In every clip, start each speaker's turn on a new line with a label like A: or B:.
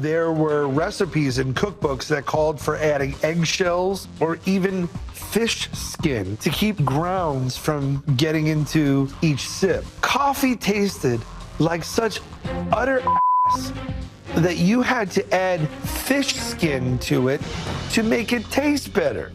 A: there were recipes in cookbooks that called for adding eggshells or even fish skin to keep grounds from getting into each sip. Coffee tasted like such utter ass that you had to add fish skin to it to make it taste better.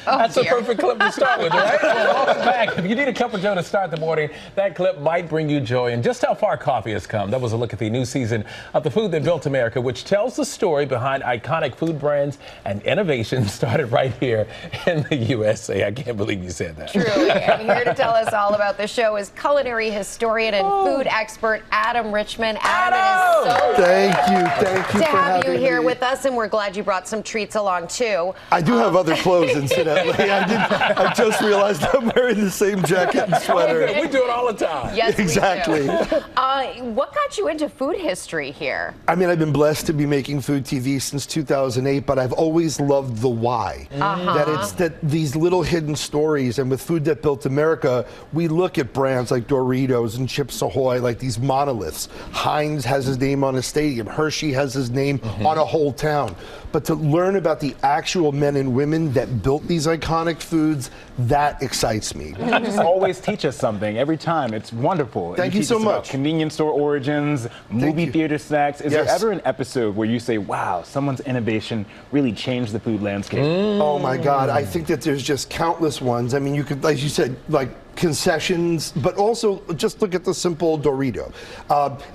B: That's a perfect clip to start with, right? Well, welcome back. If you need a cup of joe to start the morning, that clip might bring you joy. And just how far coffee has come. That was a look at the new season of The Food That Built America, which tells the story behind iconic food brands and innovations started right here in the USA. I can't believe you said that.
C: Truly. And here to tell us all about the show is culinary historian and food expert Adam Richman. Adam, it is so
A: Thank you
C: to
A: for
C: have you
A: having
C: here
A: me.
C: with us, and we're glad you brought some treats along too.
A: I do have other clothes, incidentally. I just realized I'm wearing the same jacket and sweater.
B: We do it all the time.
C: Yes,
A: Exactly.
C: we do. What got you into food history here?
A: I mean, I've been blessed to be making food TV since 2008, but I've always loved the why. That it's that these little hidden stories, and with Food That Built America, we look at brands like Doritos and Chips Ahoy, like these monoliths. Heinz has his name on a stadium. Hershey has his name on a whole town. But to learn about the actual men and women that built these iconic foods, that excites me.
D: You just always teach us something every time. It's wonderful.
A: Thank you
D: teach
A: so
D: us about
A: much.
D: Convenience store origins, movie theater snacks. Is there
A: Yes.
D: ever an episode where you say, wow, someone's innovation really changed the food landscape?
A: Oh my God, I think that there's just countless ones. I mean, you could, like you said, like concessions, but also just look at the simple Dorito.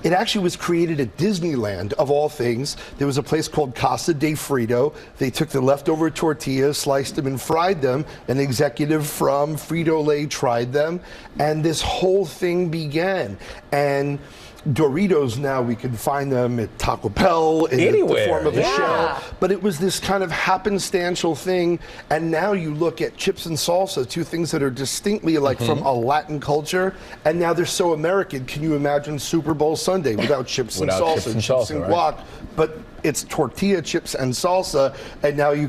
A: It actually was created at Disneyland, of all things. There was a place called Casa de Frito. They took the leftover tortillas, sliced them and fried them. An executive from Frito-Lay tried them, and this whole thing began. And Doritos, now we can find them at Taco Bell in the form of a shell. But it was this kind of happenstantial thing. And now you look at chips and salsa, two things that are distinctly like from a Latin culture. And now they're so American. Can you imagine Super Bowl Sunday without chips and salsa, chips and guac? But it's tortilla chips and salsa. And now you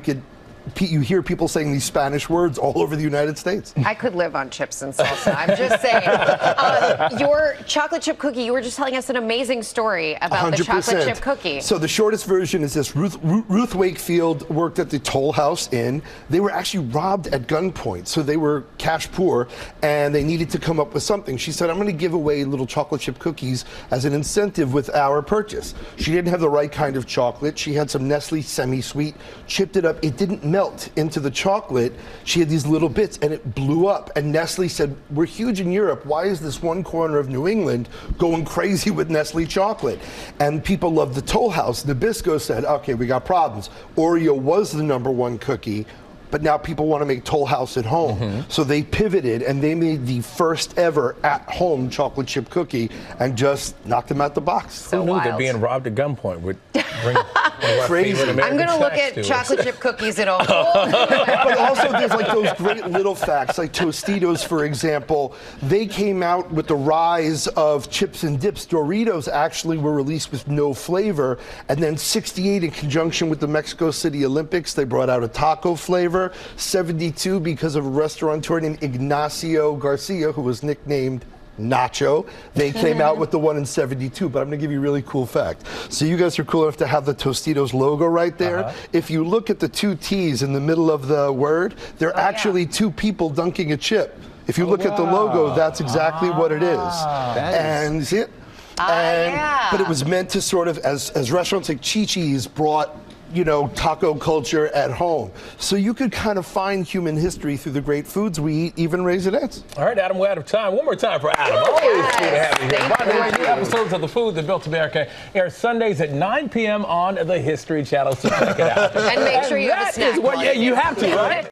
A: hear people saying these Spanish words all over the United States.
C: I could live on chips and salsa. I'm just saying. Your chocolate chip cookie, you were just telling us an amazing story about
A: 100%.
C: the chocolate chip cookie.
A: So the shortest version is this. Ruth Wakefield worked at the Toll House Inn. They were actually robbed at gunpoint, so they were cash poor, and they needed to come up with something. She said, I'm going to give away little chocolate chip cookies as an incentive with our purchase. She didn't have the right kind of chocolate. She had some Nestle semi-sweet, chipped it up. It didn't melt into the chocolate. She had these little bits and it blew up, and Nestle said, we're huge in Europe, why is this one corner of New England going crazy with Nestle chocolate? And people loved the Toll House. Nabisco said, okay, we got problems. Oreo was the #1 cookie, but now people want to make Toll House at home. So they pivoted and they made the first ever at-home chocolate chip cookie and just knocked them out the box.
B: Who knew that being robbed at gunpoint would bring
A: crazy.
C: I'm going to look at chocolate chip cookies in a whole
A: But also there's like those great little facts, like Tostitos, for example. They came out with the rise of chips and dips. Doritos actually were released with no flavor. And then 68, in conjunction with the Mexico City Olympics, they brought out a taco flavor. 72, because of a restaurateur named Ignacio Garcia, who was nicknamed Nacho. They came out with the one in 72, but I'm going to give you a really cool fact. So you guys are cool enough to have the Tostitos logo right there. If you look at the two T's in the middle of the word, they're actually two people dunking a chip. If you look at the logo, that's exactly what it is. And see it? But it was meant to sort of, as restaurants like Chi-Chi's brought, you know, taco culture at home. So you could kind of find human history through the great foods we eat, even Raisinets.
B: All right, Adam, we're out of time. One more time for Adam. Always cool to have you here. By the way, new episodes of The Food That Built America air Sundays at 9 p.m. on the History Channel, so check it out.
C: And make sure you have a snack.
B: Yeah, you have to, right?